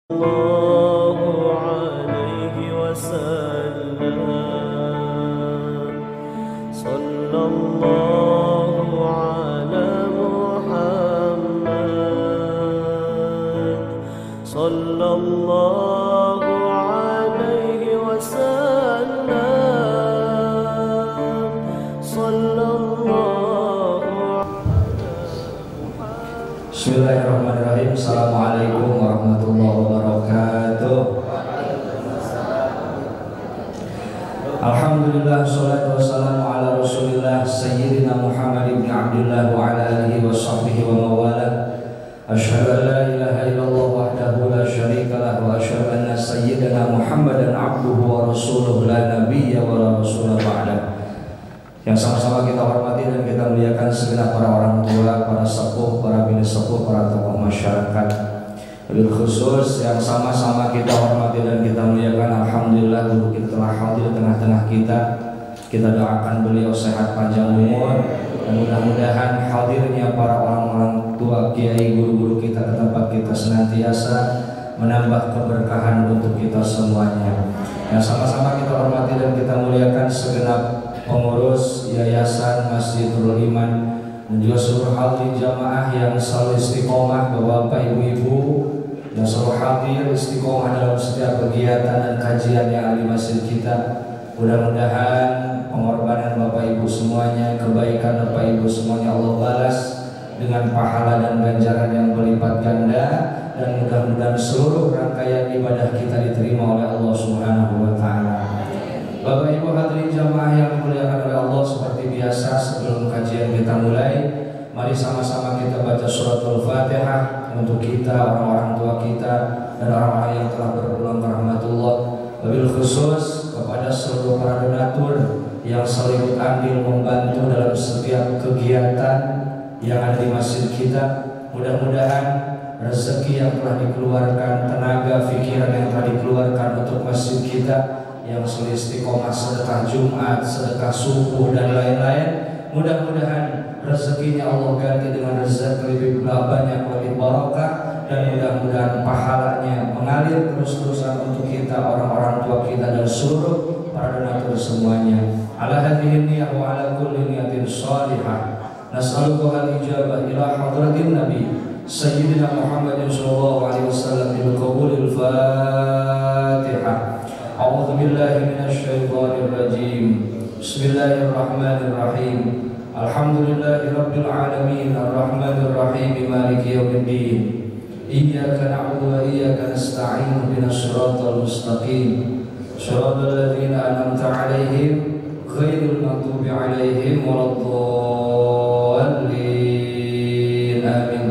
الله عليه وسلم صلى الله على محمد صلى الله عليه وسلم صلى الله Bismillahirrahmanirrahim. Assalamualaikum warahmatullahi wabarakatuh. Alhamdulillah, salatu wassalamu ala rasulillah Sayyidina Muhammad ibn Abdullah wa ala alihi wa sahbihi wa mawala. Asyhadu an la ilaha illallah wahdahu la syarika lah wa asyhadu anna sayyidina Muhammadan abduhu wa rasuluhu la nabiyya wa la rasula ba'dah. Yang sama-sama kita hormati dan kita muliakan segenap para orang tua, para sepuh, para bini sepuh, para tokoh masyarakat. Lebih khusus yang sama-sama kita hormati dan kita muliakan, alhamdulillah guru kita telah hadir di tengah-tengah kita. Kita doakan beliau sehat panjang umur dan mudah-mudahan hadirnya para orang-orang tua, kiai, guru-guru kita ke tempat kita senantiasa menambah keberkahan untuk kita semuanya. Yang sama-sama kita hormati dan kita muliakan segenap pengurus Yayasan Masjidul Iman dan juga seluruh hadirin jamaah yang selalu istiqomah, Bapak, Ibu-ibu yang selalu hadir istiqomah dalam setiap kegiatan dan kajian yang ada di masjid kita. Mudah-mudahan pengorbanan Bapak Ibu semuanya, kebaikan Bapak Ibu semuanya Allah balas dengan pahala dan ganjaran yang berlipat ganda, dan mudah-mudahan seluruh rangkaian ibadah kita diterima oleh Allah Subhanahu wa taala. Bapak Ibu hadirin jamaah yang dimuliakan oleh Allah, seperti biasa sebelum kajian kita mulai, mari sama-sama kita baca suratul Fatihah untuk kita, orang-orang tua kita, dan orang-orang yang telah berpulang ke rahmatullah. Wabil khusus kepada seluruh para donatur yang selalu andil membantu dalam setiap kegiatan yang ada di masjid kita. Mudah-mudahan rezeki yang telah dikeluarkan, tenaga, pikiran yang telah dikeluarkan untuk masjid kita, yang selalu istiqomah sedekah Jumat, sedekah subuh dan lain-lain, mudah-mudahan rezekinya Allah ganti dengan rezeki lebih banyak, lebih barakah, dan mudah-mudahan pahalanya mengalir terus-terusan untuk kita, orang-orang tua kita, dan seluruh para donatur semuanya. Ala hadhihi niyyah wa ala kulli niyatin shalihah nas'aluka al-ijabah ila hadratin nabi Sayyidina Muhammadin sallallahu alaihi wasallam bil qabulil Fatihah. A'udzu billahi minasyaitonir rajim. Bismillahirrahmanirrahim. Alhamdulillahirabbil alamin arrahmanir rahim maliki yaumiddin. Iyyaka na'budu wa iyyaka nasta'in ihdinas siratal mustaqim. Shiratal ladzina an'amta 'alaihim ghairil maghdubi 'alaihim waladdallin. Amin.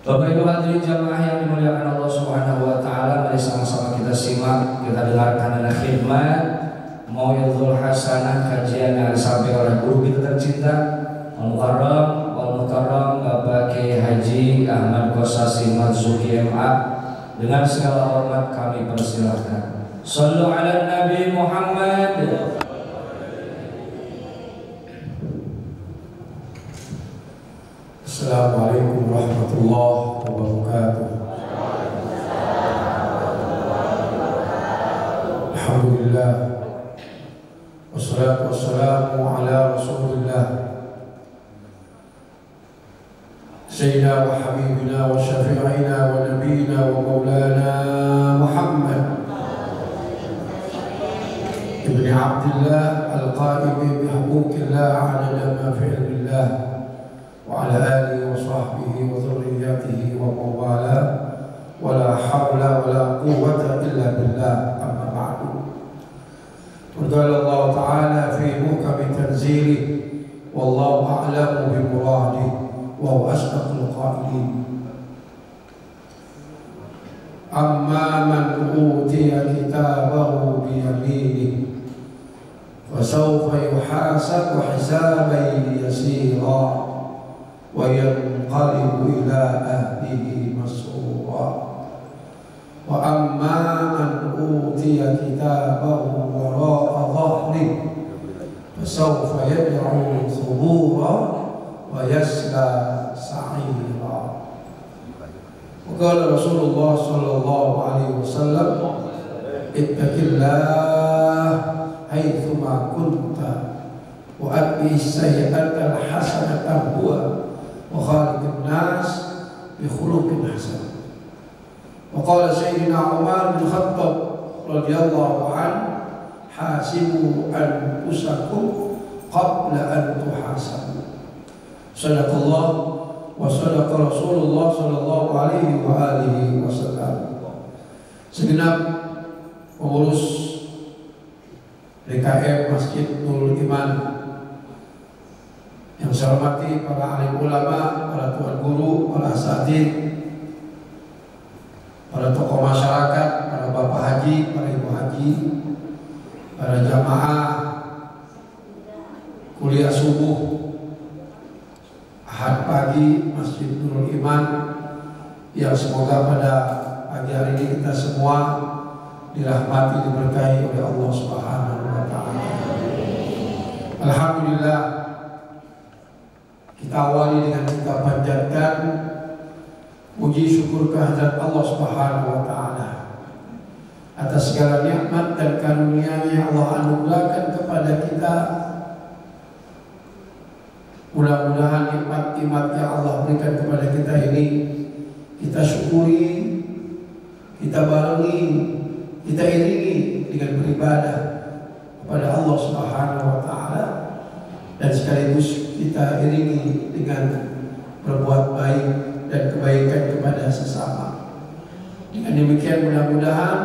Bapak Ibu hadirin jamaah yang dimuliakan Allah Subhanahu wa taala, mari sama-sama kita simak, kita dengarkan ada khidmat Mau'idhatul Hasanah, kajian yang disampaikan oleh guru kita tercinta Al-Mukarram wal Mukarram Bapak Kiai Haji Ahmad Qasasi Marzuki MA. Dengan segala hormat kami persilahkan. Shallu ala Nabi Muhammad. Assalamualaikum warahmatullahi wabarakatuh. Alhamdulillah, wassalatu wassalamu ala rasulillah Sayyidina wa habibina wa syafi'ina wa nabiyina wa maulana Muhammad ibn Abdullah al-qa'imi bihuquqillah adada ma fi ilmillah wa ala alihi wa sahbihi wa dhurriyyatihi wa mawala wa la hawla wa la quwwata illa billah. Amma ba'du. Qala Allah ta'ala fi muhkami tanzilih wallahu a'lamu bi muradih wa huwa asdaqul qailin. Amma man utiya kitabahu bi yaminih fasawfa yuhasabu hisaban yasira wa yanqalibu ila ahlihi masrura. Wa amma man utiya kitabahu wara'a dhahrihi fasawfa yad'u thubura wa yasla sa'ira. Qala Rasulullah sallallahu alaihi wasallam, ittaqillah haitsuma kunta wa atbi sayyi'atal hasanata huwa wa khaliqin nas bi khuluqin hasan. Wa qala Sayyidina Umar bin Khattab radhiyallahu anhu, hasibu anfusakum qabla an tuhasabu. Sadaqallah wa sadaqa Rasulullah sallallahu alaihi wa alihi wasallam. Segenap pengurus DKM Masjid Nurul Iman yang saya hormati, para alim ulama, para tuan guru, para asatidz, para tokoh masyarakat, para bapak haji, para ibu haji, para jamaah kuliah subuh Ahad pagi Masjid Nurul Iman, yang semoga pada pagi hari ini kita semua dirahmati, diberkahi oleh Allah Subhanahu wa taala. Alhamdulillah, kita awali dengan kita panjatkan puji syukur kehadirat Allah Subhanahu wa taala atas segala nikmat dan karunia yang Allah anugerahkan kepada kita. Mudah-mudahan nikmat-nikmat yang Allah berikan kepada kita ini kita syukuri, kita barengi, kita iringi dengan beribadah kepada Allah Subhanahu wa taala, dan sekaligus kita iringi dengan berbuat baik dan kebaikan kepada sesama. Dengan demikian mudah-mudahan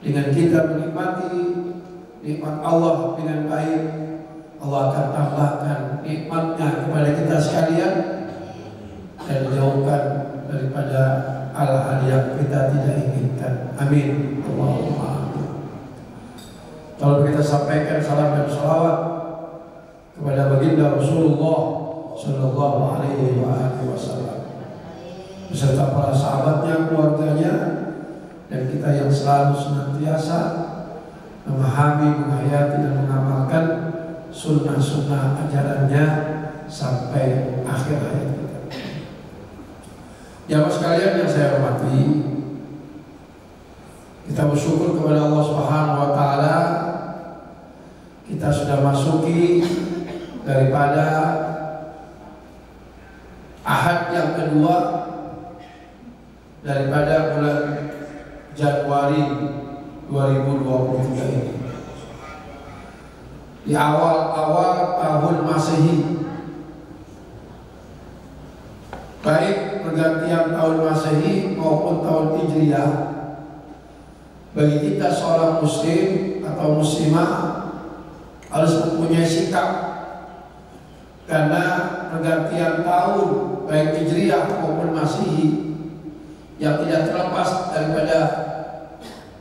dengan kita menikmati nikmat Allah dengan baik, Allah akan tambahkan nikmatnya kepada kita sekalian dan dijauhkan daripada hal-hal yang kita tidak inginkan. Amin. Allahumma amin. Kalau kita sampaikan salam dan salawat kepada baginda Rasulullah sallallahu alaihi wasallam beserta para sahabatnya, keluarganya, dan kita yang selalu senantiasa memahami, menghayati dan mengamalkan sunnah-sunnah ajarannya sampai akhir hayat kita. Jamaah sekalian yang saya hormati, kita bersyukur kepada Allah Subhanahu wa taala, kita sudah masuki daripada Ahad yang kedua daripada bulan Januari 2023 ini. Di awal-awal tahun Masehi, baik pergantian tahun Masehi maupun tahun Hijriah, bagi kita seorang muslim atau muslimah harus mempunyai sikap, karena pergantian tahun baik Hijriah maupun Masehi yang tidak terlepas daripada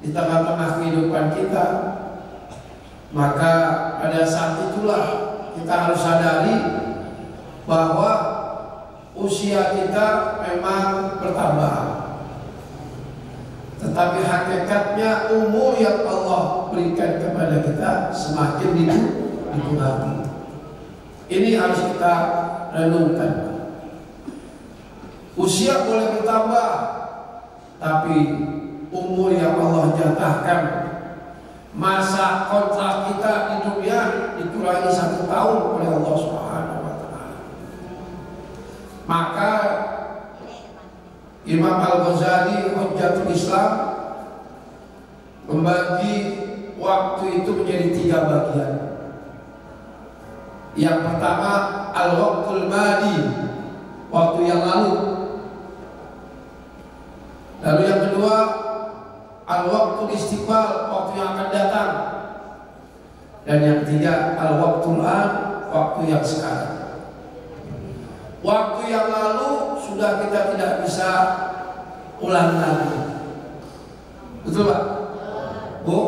di tengah-tengah kehidupan kita, maka pada saat itulah kita harus sadari bahwa usia kita memang bertambah, tetapi hakikatnya umur yang Allah berikan kepada kita semakin dikurang. Ini harus kita renungkan. Usia boleh bertambah, tapi umur yang Allah jatahkan, masa kontrak kita di dunia dikurangi 1 tahun oleh Allah Subhanahu wa taala. Maka Imam Al-Ghazali Hujjatul Islam membagi waktu itu menjadi 3 bagian. Yang pertama al-waqtul madi, waktu yang lalu. Lalu yang kedua al-waqtul istiqbal, waktu yang akan datang. Dan yang ketiga al-waqtul an, waktu yang sekarang. Waktu yang lalu sudah kita tidak bisa ulang lagi. Betul Pak? Bu?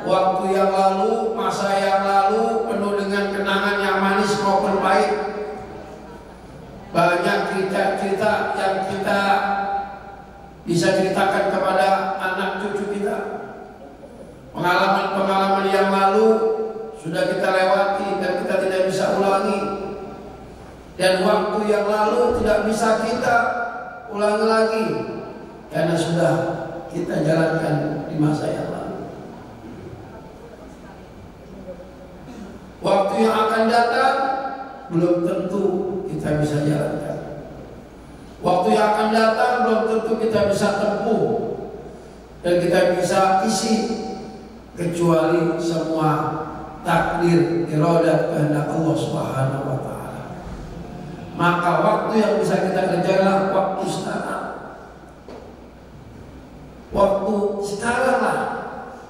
Waktu yang lalu, masa yang lalu penuh dengan kenangan yang manis maupun pahit. Banyak cerita-cerita yang kita bisa ceritakan kepada anak cucu kita. Pengalaman-pengalaman yang lalu sudah kita lewati dan kita tidak bisa ulangi. Dan waktu yang lalu tidak bisa kita ulangi lagi, karena sudah kita jalankan di masa yang lalu. Waktu yang akan datang belum tentu kita bisa jalankan. Waktu yang akan datang belum tentu kita bisa tempuh dan kita bisa isi, kecuali semua takdir iradat kehendak Allah Subhanahu wa taala. Maka waktu yang bisa kita kerjakan waktu sekarang. Waktu sekaranglah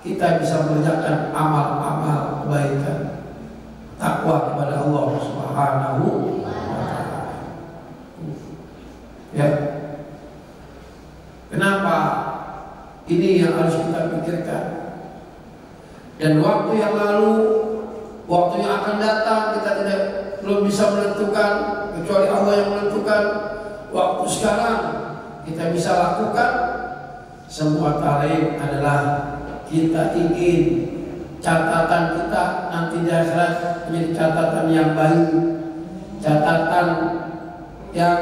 kita bisa mengerjakan amal-amal kebaikan, takwa kepada Allah Subhanahu wa taala. Ya. Kenapa? Ini yang harus kita pikirkan. Dan waktu yang lalu, waktu yang akan datang kita belum bisa menentukan, kecuali Allah yang menentukan. Waktu sekarang kita bisa lakukan. Semua tarikh adalah kita ingin catatan kita nanti di akhirat menjadi catatan yang baik, catatan yang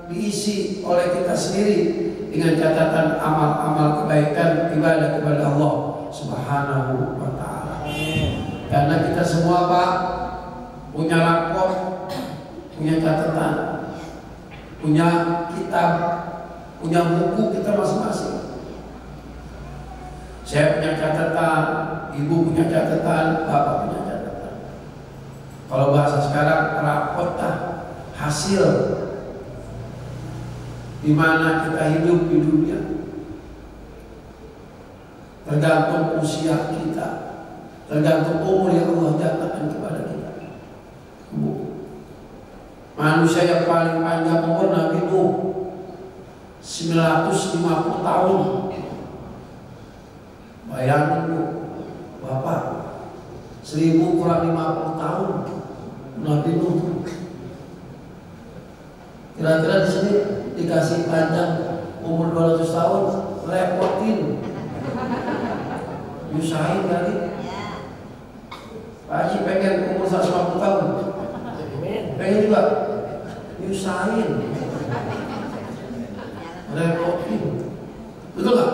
diisi oleh kita sendiri dengan catatan amal-amal kebaikan ibadah kepada Allah Subhanahu wa taala. Karena kita semua Pak punya rapor, punya catatan, punya kitab, punya buku kita masing-masing. Saya punya catatan, ibu punya catatan, bapak punya catatan. Kalau bahasa sekarang rapor hasil di mana kita hidup di dunia. Tergantung usia kita, tergantung umur yang Allah jatuhkan kepada kita. Manusia yang paling panjang umur Nabi Nuh 950 tahun. Bayangin Bu, Bapak 1000 kurang 50 tahun Nabi Nuh. Kira-kira di sini dikasih panjang umur 200 tahun, repotin, nyusahin kali. Pak Haji pengen umur 150 tahun, pengen juga nyusahin, repotin, betul nggak?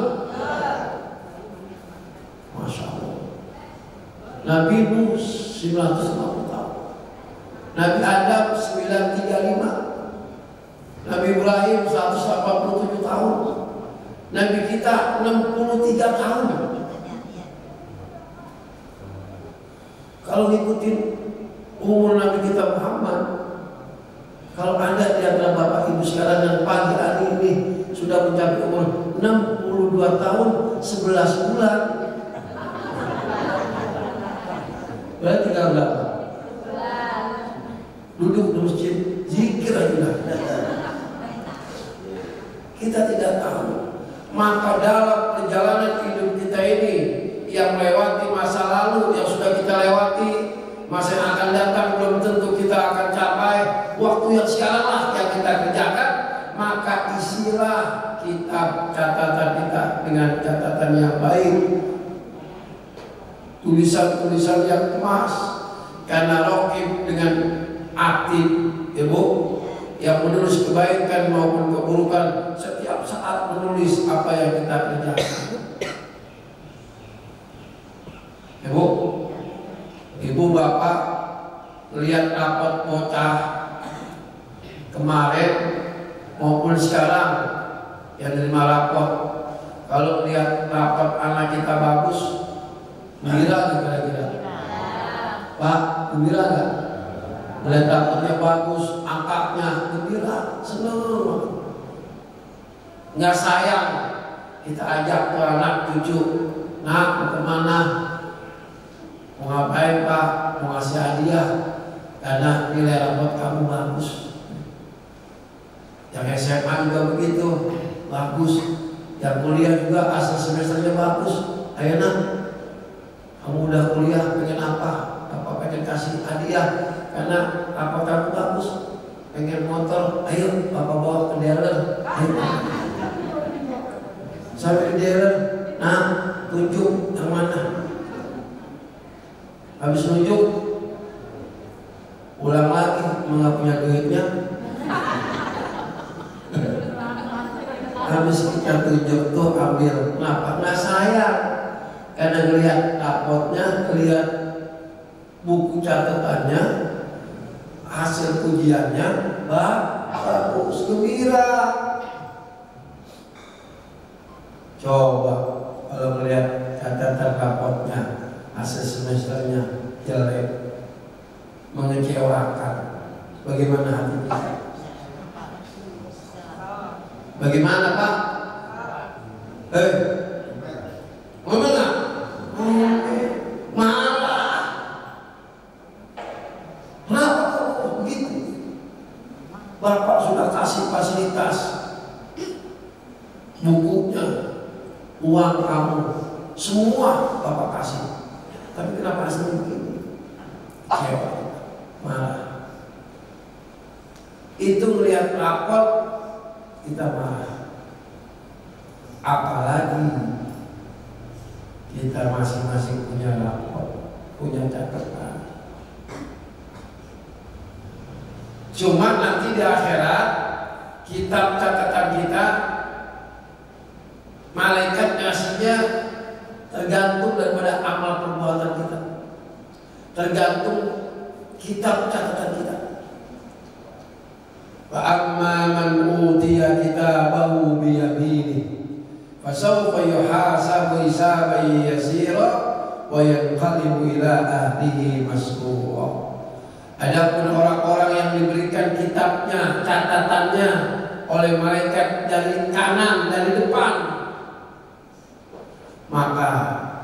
Masya Allah. Nabi Nuh 950 tahun, Nabi Adam 935, Nabi Ibrahim 187 tahun, Nabi kita 63 tahun. Kalau ngikutin umur Nabi kita Muhammad, kalau Anda di antara Bapak Ibu sekarang dan pagi hari ini sudah mencapai umur 62 tahun 11 bulan, berarti tinggal berapa? Duduk di masjid, zikir aja. Kita tidak tahu. Maka dalam perjalanan hidup kita ini yang melewati masa lalu yang sudah kita lewati, masa yang akan datang belum tentu kita akan capai. Waktu yang sekaranglah yang kita kerjakan. Maka isilah kitab catatan kita dengan catatan yang baik, tulisan-tulisan yang emas. Karena Raqib dengan Atid, Ibu, yang menulis kebaikan maupun keburukan setiap saat menulis apa yang kita kerjakan. Ibu bapak lihat rapot bocah kemarin maupun sekarang yang terima rapot, kalau lihat rapot anak kita bagus, gembira nggak kira-kira? Pak, gembira nggak? Lihat rapotnya bagus, angkanya gembira, seneng. Nggak sayang kita ajak ke anak cucu, nak mau kemana? Mau ngapain Pak? Mau ngasih hadiah karena nilai rapot kamu bagus. Yang SMA juga begitu, bagus. Yang kuliah juga asal semesternya bagus. Ayo nak, kamu udah kuliah pengen apa? Bapak pengen kasih hadiah karena rapot kamu bagus. Pengen motor, ayo Bapak bawa ke dealer. Ayo. Sampai di dealer, nah tunjuk yang mana. Habis nunjuk, ulang lagi, nggak punya duitnya. yang tunjuk tuh ambil. Kenapa? Nggak sayang. Karena ngelihat rapotnya, ngelihat buku catatannya, hasil ujiannya, bagus, gembira. Coba kalau melihat catatan rapotnya, hasil semesternya jelek, mengecewakan, bagaimana hati kita? Bagaimana Pak? Ngomong nggak? Malah. Kenapa kok begitu? Bapak sudah kasih fasilitas, bukunya, uang kamu, semua Bapak kasih. Tapi kenapa hasilnya begini? Kecewa, marah. Itu melihat rapor kita marah. Apalagi kita masing-masing punya rapor, punya catatan. Cuma nanti di akhirat kitab catatan kita, malaikat ngasihnya tergantung daripada amal perbuatan kita, tergantung kitab catatan kita. Wa amma man utiya kitabahu bi yaminihi fasawfa yuhasabu hisaban yasira wa yanqalibu ila ahlihi masrura. Adapun orang-orang yang diberikan kitabnya, catatannya oleh malaikat dari kanan, dari depan, maka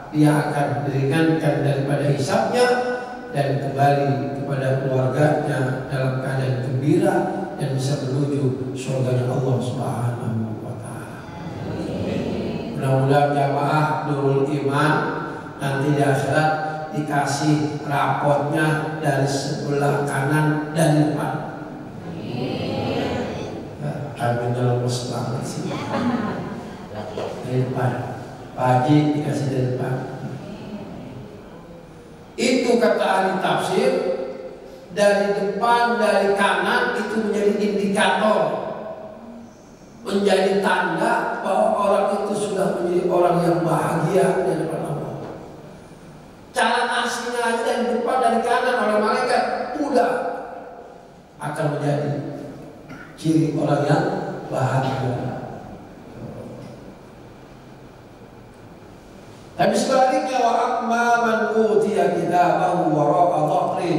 dia akan diringankan daripada hisabnya dan kembali kepada keluarganya dalam keadaan gembira dan bisa menuju surganya Allah Subhanahu wa Ta'ala. Mudah-mudahan jamaah Nurul Iman nanti di akhirat dikasih rapotnya dari sebelah kanan dan depan. Kami dalam banget sih. Dari depan. Pak Haji dikasih dari depan. Itu kata ahli tafsir, dari depan, dari kanan itu menjadi indikator, menjadi tanda bahwa orang itu sudah menjadi orang yang bahagia di depan Allah. Cara ngasihnya aja dari depan, dari kanan oleh malaikat udah akan menjadi ciri orang yang bahagia. Tapi sebaliknya, wa amma man utiya kitabahu wara'a dhahri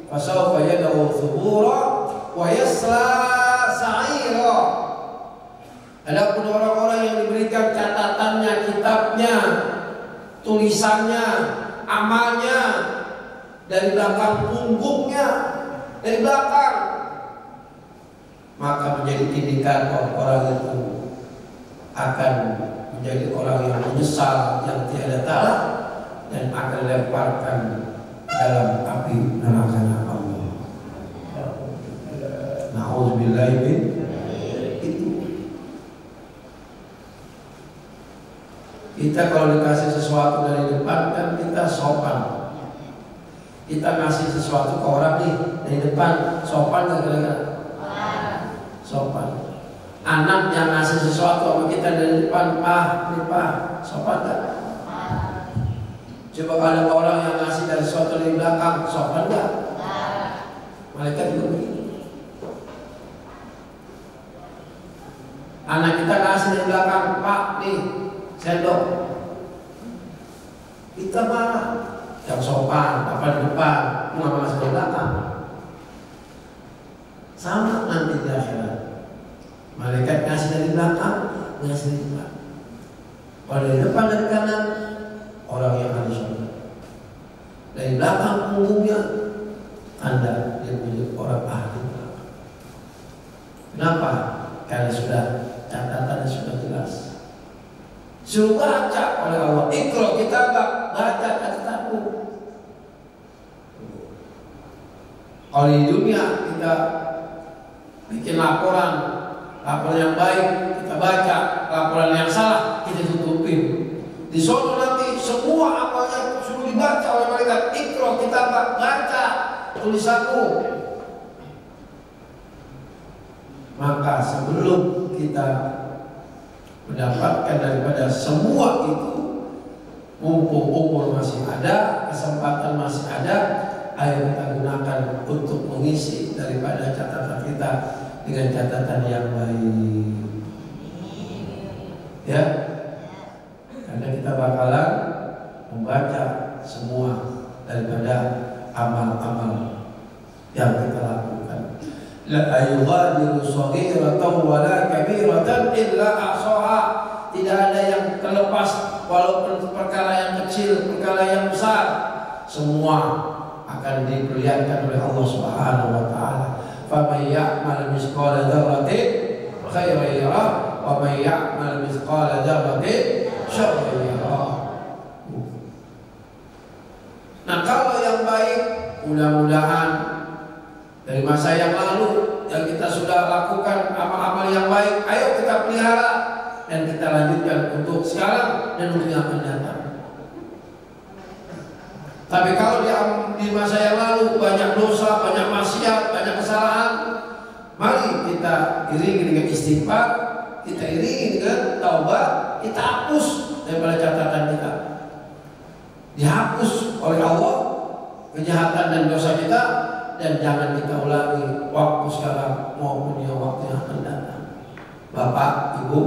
fasawfa yad'u thubura wa yasla sa'ira. Adapun orang-orang yang diberikan catatannya, kitabnya, tulisannya, amalnya dari belakang punggungnya, dari belakang, maka menjadi indikator orang itu akan menjadi orang yang menyesal, yang tiada taala, dan akan dilemparkan dalam api neraka Allah. Na'udzubillahi min itu. Kita kalau dikasih sesuatu dari depan kan kita sopan. Kita ngasih sesuatu ke orang nih dari depan, sopan nggak kira-kira? Sopan. Anak yang ngasih sesuatu sama kita dari depan, Pak, sopan nggak? Coba kalau ada orang yang ngasih dari sesuatu dari belakang, sopan nggak? Malaikat juga begini. Anak kita ngasih dari belakang, Pak, nih sendok. Kita marah. Yang sopan, apa di depan, nggak ngasih dari belakang. Sama nanti di akhirat. Malaikat ngasih dari belakang, ngasih dari depan. Kalau dari depan, dari kanan, orang yang harus sholat. Dari belakang punggungnya, Anda yang menjadi orang ahli belakang. Kenapa? Karena sudah catatannya sudah jelas. Suruh baca oleh Allah. Iqra kitabak, baca catatanmu. Kalau di dunia kita bikin laporan yang baik kita baca, laporan yang salah kita tutupin. Di sono nanti semua amalnya suruh dibaca oleh malaikat. Iqra kitabak, baca tulisanmu. Maka sebelum kita mendapatkan daripada semua itu. Mumpung umur masih ada, kesempatan masih ada, ayo kita gunakan untuk mengisi daripada catatan kita dengan catatan yang baik. Ya, karena kita bakalan membaca semua daripada amal-amal yang kita lakukan. La yughadiru shaghiratan wala kabiratan illa ahsaha. Tidak ada yang terlepas, walaupun perkara yang kecil, perkara yang besar, semua akan diperlihatkan oleh Allah Subhanahu wa taala. Faman ya'mal mithqala dzarratin khairan yarah wa man ya'mal mithqala dzarratin syarran yarah. Nah, kalau yang baik, mudah-mudahan dari masa yang lalu yang kita sudah lakukan amal-amal yang baik, ayo kita pelihara dan kita lanjutkan untuk sekarang dan untuk yang akan datang. Tapi kalau di masa yang lalu banyak dosa, banyak maksiat, banyak kesalahan, mari kita iringi dengan istighfar, kita iringi dengan taubat, kita hapus daripada catatan kita. Dihapus oleh Allah kejahatan dan dosa kita, dan jangan kita ulangi waktu sekarang maupun yang waktu yang akan datang. Bapak, Ibu,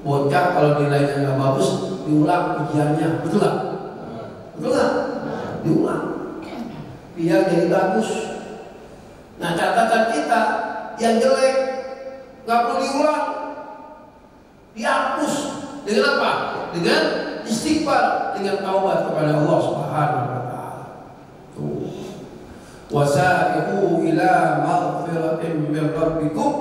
bocah kalau nilainya nggak bagus, diulang ujiannya, betul nggak? Betul nggak? Diulang, biar jadi bagus. Nah, catatan kita yang jelek nggak perlu diulang, dihapus dengan apa? Dengan istighfar, dengan taubat kepada Allah Subhanahu wa taala. Wasari'u ila maghfiratin min rabbikum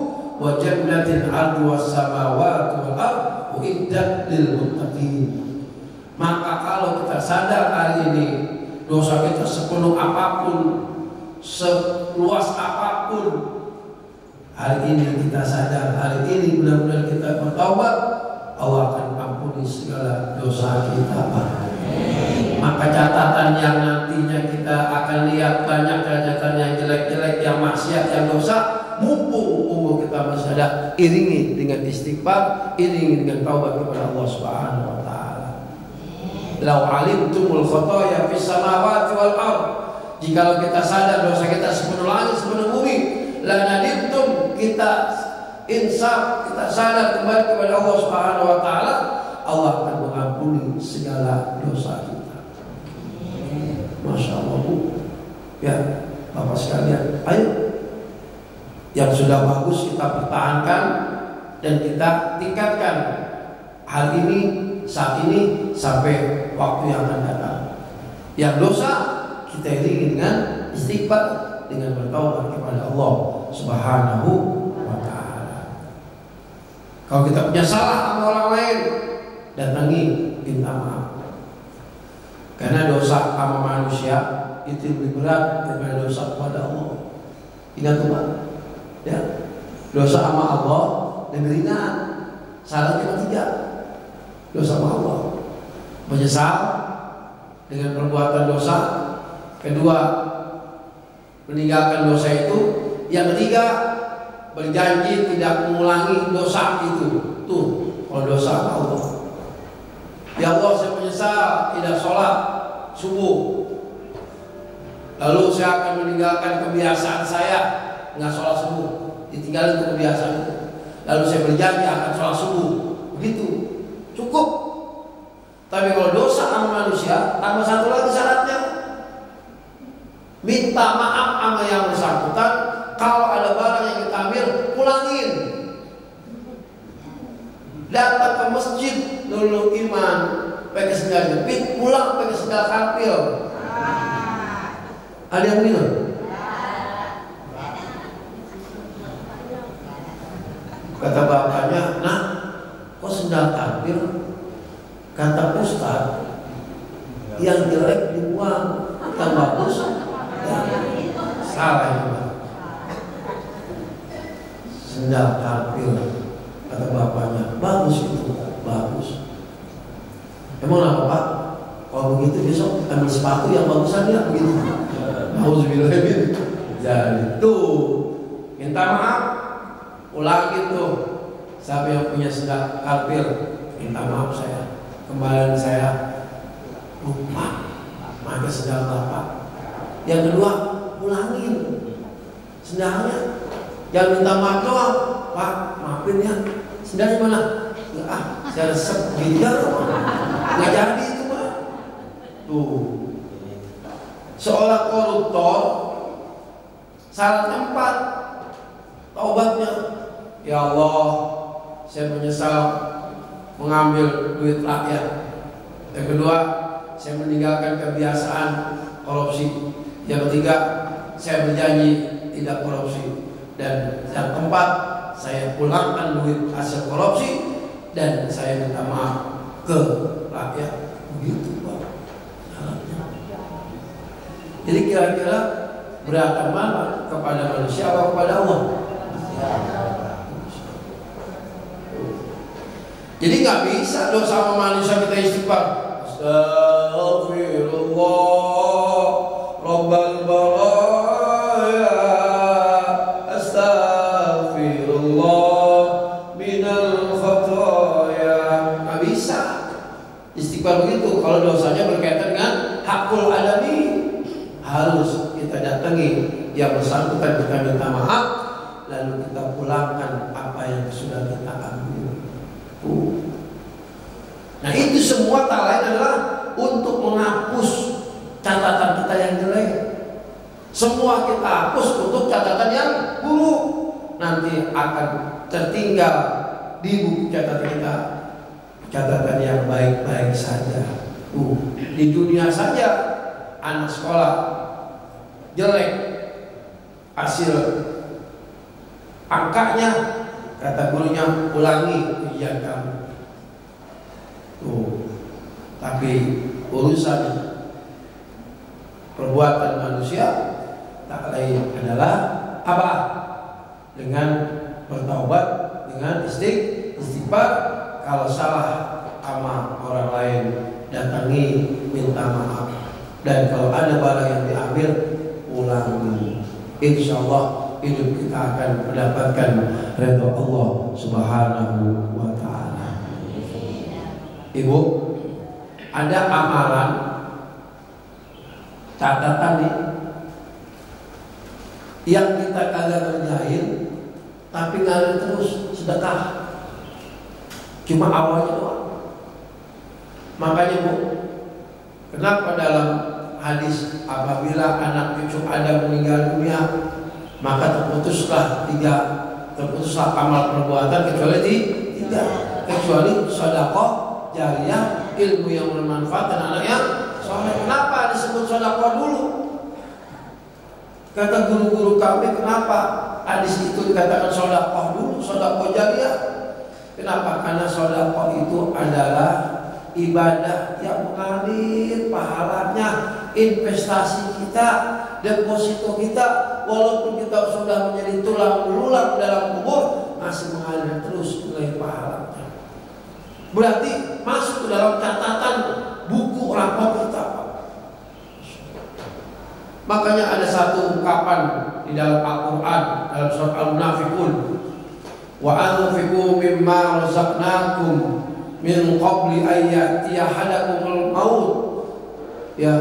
wa jannatin 'arduha as-samawati wal ardh uiddat lil muttaqin. Maka kalau kita sadar hari ini dosa kita sepenuh apapun, seluas apapun, hari ini kita sadar, hari ini benar-benar kita bertaubat, Allah akan ampuni segala dosa kita, Pak. Maka catatan yang nantinya kita akan lihat banyak catatan yang jelek-jelek, yang maksiat, yang dosa, mumpung umur kita masih ada, iringi dengan istighfar, iringi dengan taubat kepada Allah Subhanahu wa taala. Lau alimtumul khotoya fis samawati wal ardh. Jikalau kita sadar dosa kita sepenuh langit, sepenuh bumi, la nadimtum, kita insaf, kita sadar kembali kepada Allah Subhanahu wa taala, Allah akan mengampuni segala dosa kita. Masya Allah, Bu. Ya, Bapak sekalian, ayo yang sudah bagus kita pertahankan dan kita tingkatkan hari ini, saat ini, sampai waktu yang akan datang. Yang dosa kita iringi dengan istighfar, dengan bertaubat kepada Allah Subhanahu wa taala. Kalau kita punya salah sama orang lain, datangi, minta maaf. Karena dosa sama manusia itu lebih berat daripada dosa kepada Allah. Ingat tuh, Pak. Ya, dosa sama Allah lebih ringan. Salah cuma 3. Dosa sama Allah, menyesal dengan perbuatan dosa. Kedua, meninggalkan dosa itu. Yang ketiga, berjanji tidak mengulangi dosa itu. Tuh, kalau dosa sama Allah. Ya Allah, saya menyesal tidak sholat subuh. Lalu saya akan meninggalkan kebiasaan saya nggak sholat subuh, ditinggalin itu kebiasaan itu. Lalu saya berjanji akan sholat subuh. Begitu, cukup. Tapi kalau dosa sama manusia, tambah satu lagi syaratnya, minta maaf sama yang bersangkutan. Kalau ada barang yang kita ambil, pulangin. Datang ke masjid dulu iman pakai sendal jepit, pulang pakai sendal kapil. Ada yang bilang? Kata bapaknya, nah, kok sendal kapil? Kata Ustaz, yang jelek dibuang, yang bagus ya. Salah itu, sendal kapil. Kata bapaknya, bagus itu, bagus. Emang apa, Pak? Kalau begitu besok ambil sepatu yang bagusan ya, begitu. Auzubillahi. Jadi tuh, minta maaf, ulangin tuh Siapa yang punya sedekah kalpir, minta maaf saya, kembalian saya lupa pakai sendal Bapak. Yang kedua, ulangin sendalnya, jangan minta maaf doang, Pak maafin ya, sendalnya mana? Ya, saya resep gitu nggak jadi itu Pak. Tuh, seorang koruptor syarat 4 taubatnya, ya Allah saya menyesal mengambil duit rakyat. Yang kedua, saya meninggalkan kebiasaan korupsi. Yang ketiga, saya berjanji tidak korupsi. Dan yang keempat, saya pulangkan duit hasil korupsi dan saya minta maaf ke rakyat. Begitu Pak. Jadi kira-kira beragam mana kepada manusia atau kepada Allah? Jadi nggak bisa dosa sama manusia kita istighfar. Astaghfirullah Rabbal baraya, astaghfirullah minal khataya. Nggak bisa istighfar begitu. Kalau dosanya berkaitan dengan hakul adami, harus kita datangi yang bersangkutan, kita minta maaf, lalu kita pulangkan apa yang sudah kita ambil. Nah itu semua tak lain adalah untuk menghapus catatan kita yang jelek. Semua kita hapus untuk catatan yang buruk. Nanti akan tertinggal di buku catatan kita catatan yang baik-baik saja. Di dunia saja anak sekolah jelek hasil angkanya, kata gurunya ulangi ujian kamu. Tapi urusan perbuatan manusia tak lain adalah apa? Dengan bertaubat, dengan istighfar. Kalau salah sama orang lain, datangi minta maaf. Dan kalau ada barang yang diambil, ulangi. Insya Allah hidup kita akan mendapatkan ridha Allah Subhanahu wa ta'ala. Ibu, ada amalan catatan nih yang kita kagak kerjain tapi ngalir terus, sedekah. Cuma awalnya doang. Makanya Bu, kenapa dalam hadis apabila anak cucu Adam meninggal dunia, maka terputuslah amal perbuatan kecuali 3, kecuali sedekah jariyah, ilmu yang bermanfaat, dan anak yang soleh. Kenapa disebut sedekah dulu? Kata guru-guru kami, kenapa hadis itu dikatakan sedekah dulu, sedekah jariyah? Kenapa? Karena sedekah itu adalah ibadah yang mengalir pahalanya, investasi kita, deposito kita, walaupun kita sudah menjadi tulang belulang dalam kubur, masih mengalir terus nilai pahalanya. Berarti masuk ke dalam catatan buku rapor kita. Makanya ada satu ungkapan di dalam Al-Quran, dalam surat Al-Munafiqun, wa anfiqu mimma razaqnakum min qabli an ya'tiya ahadakumul maut ya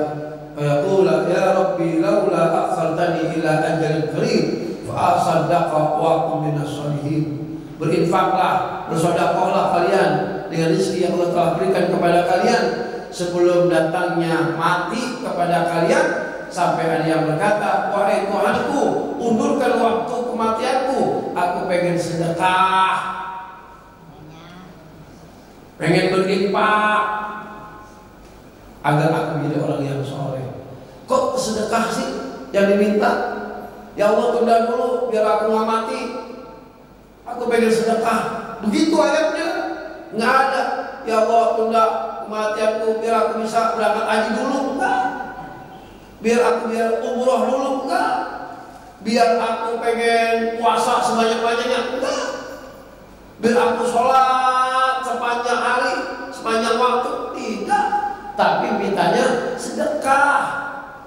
fayaqula ya rabbi laula akhartani ila ajalin qarib fa asaddaqa wa akum minas shalihin. Berinfaklah, bersedekahlah kalian dengan rezeki yang Allah telah berikan kepada kalian sebelum datangnya mati kepada kalian, sampai ada yang berkata, wahai Tuhanku, undurkan waktu kematianku, aku pengen sedekah, pengen berinfak agar aku menjadi orang yang soleh. Kok sedekah sih yang diminta? Ya Allah, tunda dulu biar aku nggak mati, aku pengen sedekah. Begitu ayatnya. Nggak ada, ya Allah tunda kematianku biar aku bisa berangkat haji dulu. Enggak. Biar umroh dulu. Enggak. Biar aku pengen puasa sebanyak-banyaknya. Enggak. Biar aku sholat sepanjang hari, sepanjang waktu. Tidak. Tapi mintanya sedekah.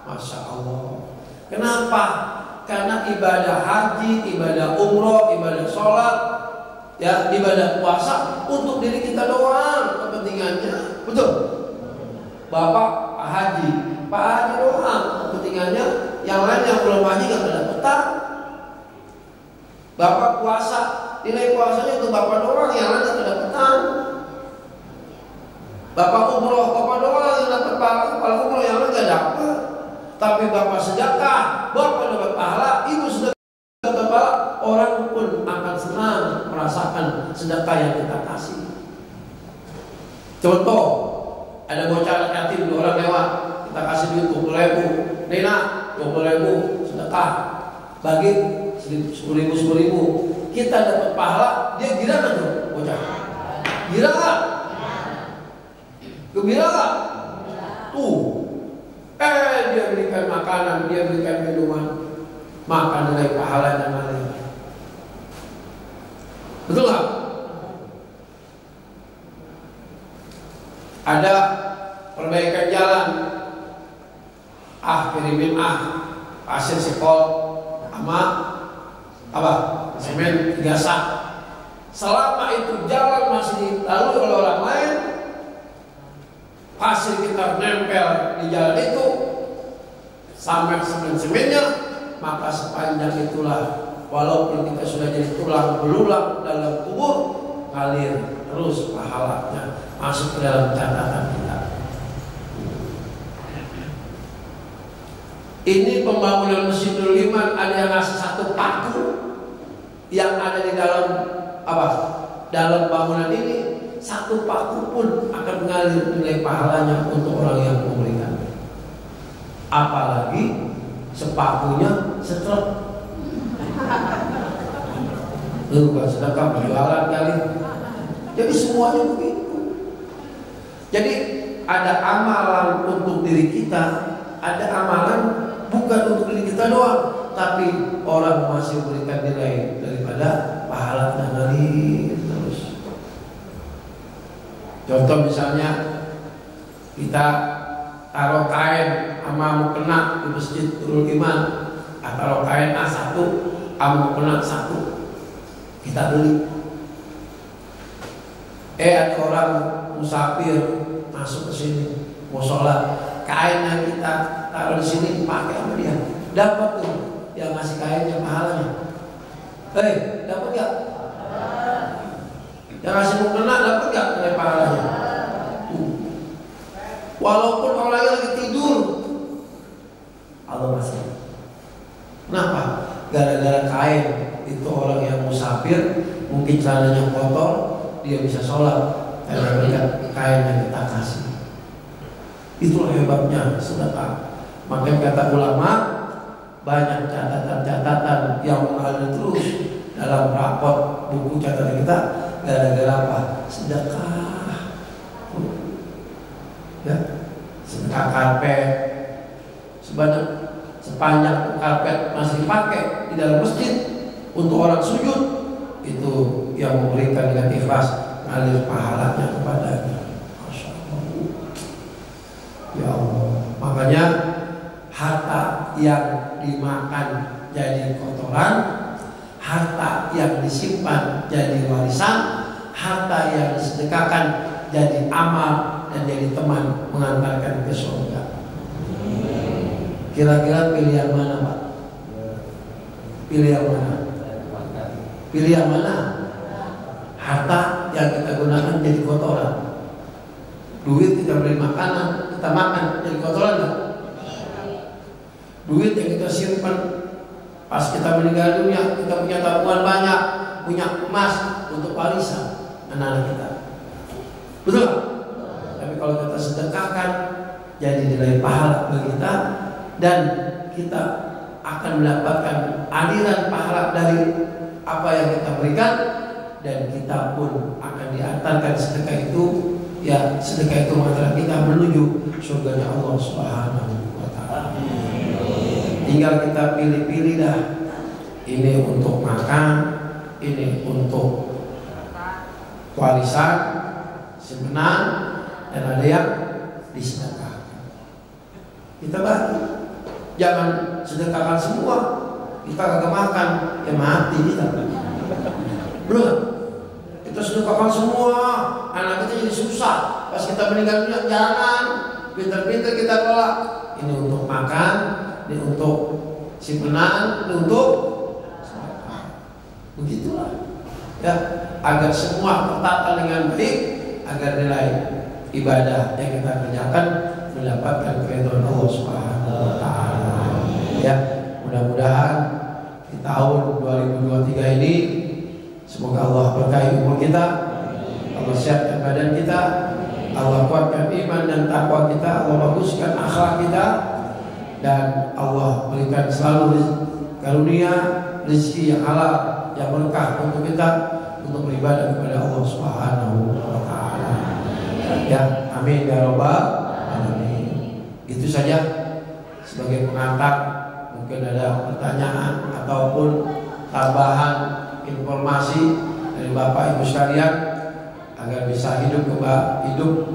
Masya Allah. Kenapa? Karena ibadah haji, ibadah umroh, ibadah sholat Ya, ibadah puasa untuk diri kita doang kepentingannya, betul? Bapak Pak Haji doang kepentingannya, yang lain yang belum haji nggak kedapatan. Bapak puasa, nilai puasanya untuk bapak doang, yang lain nggak kedapatan. Bapak umroh, bapak doang yang dapat pahala umroh, yang lain nggak dapat. Tapi bapak sedekah, bapak dapat pahala, ibu sedekah dapat pahala, orang pun akan senang merasakan sedekah yang kita kasih. Contoh, ada bocah anak yatim, 2 orang lewat, kita kasih duit 20.000, Nina 20.000 sedekah, bagi 10.000, kita dapat pahala, dia gila nggak tuh bocah? Gila nggak? Gembira nggak? Tuh, dia berikan makanan, dia berikan minuman, makan nilai pahalanya nanti. Betul nggak? Ada perbaikan jalan, kirimin pasir sekol sama apa? Semen 3 sak. Selama itu jalan masih dilalui oleh orang lain, pasir kita nempel di jalan itu sampai semen-semennya, maka sepanjang itulah walaupun kita sudah jadi tulang belulang dalam kubur, ngalir terus pahalanya masuk ke dalam catatan kita. Ini pembangunan Masjidul Iman, ada yang ngasih 1 paku yang ada di dalam apa? Dalam bangunan ini, 1 paku pun akan mengalir nilai pahalanya untuk orang yang memberikan. Apalagi sepakunya setrek. Bukan sedekah, jualan kali. Jadi semuanya begitu. Jadi ada amalan untuk diri kita, ada amalan bukan untuk diri kita doang, tapi orang masih memberikan nilai daripada pahala dan ngalir terus. Contoh misalnya kita taruh kain sama mukena di Masjid Nurul Iman, taruh kain A1 sama mukena 1, kita beli. Ada orang musafir masuk ke sini mau sholat, kain yang kita taruh di sini dipakai sama dia, dapat tuh yang ngasih kainnya pahalanya. Dapat gak? Yang ngasih mukena dapat gak nilai pahalanya? Walaupun orangnya lagi tidur, Allah masih. Kenapa? Gara-gara kain itu orang yang musafir, mungkin celananya kotor, dia bisa sholat karena melihat kain yang kita kasih. Itulah hebatnya sedekah. Makanya kata ulama, banyak catatan-catatan yang mengalir terus dalam rapot buku catatan kita, gara-gara apa? Sedekah. Ya, sedekah karpet. Sepanjang karpet masih dipakai di dalam masjid untuk orang sujud, itu yang memberikan dengan ikhlas ngalir pahalanya kepadanya. Masya Allah. Ya Allah. Makanya harta yang dimakan jadi kotoran, harta yang disimpan jadi warisan, harta yang disedekahkan jadi amal dan jadi teman mengantarkan ke surga. Kira-kira pilih yang mana, Pak? Pilih yang mana? Pilih yang mana? Harta yang kita gunakan jadi kotoran. Duit kita beli makanan, kita makan jadi kotoran nggak? Duit yang kita simpan pas kita meninggal dunia, kita punya tabungan banyak, punya emas untuk warisan anak-anak kita. Betul? Tapi kalau kita sedekahkan, jadi nilai pahala bagi kita, dan kita akan mendapatkan aliran pahala dari apa yang kita berikan, dan kita pun akan diantarkan sedekah itu, ya sedekah itu mengantarkan kita menuju surganya Allah Subhanahu wa Ta'ala. Tinggal kita pilih-pilih dah, ini untuk makan, ini untuk warisan, simpenan, dan ada yang disedekahkan. Kita bagi. Jangan sedekahkan semua, kita kagak makan, ya mati kita. Belum? Kita sedekahkan semua, anak kita jadi susah. Pas kita meninggal dunia, jangan. Pinter-pinter kita kelola. Ini untuk makan, ini untuk simpanan, ini untuk sedekah. Begitulah. Ya, agar semua tertata dengan baik, agar nilai ibadah yang kita kerjakan mendapatkan keridhaan Allah Subhanahu wa taala. Ya, mudah-mudahan di tahun 2023 ini semoga Allah berkahi umur kita, Allah siapkan badan kita, Allah kuatkan iman dan takwa kita, Allah baguskan akhlak kita, dan Allah berikan selalu karunia rezeki yang halal, yang berkah untuk kita untuk beribadah kepada Allah Subhanahu wa taala. Ya, amin ya rabbal alamin. Itu saja sebagai pengantar. Mungkin ada pertanyaan ataupun tambahan informasi dari Bapak Ibu sekalian agar bisa hidup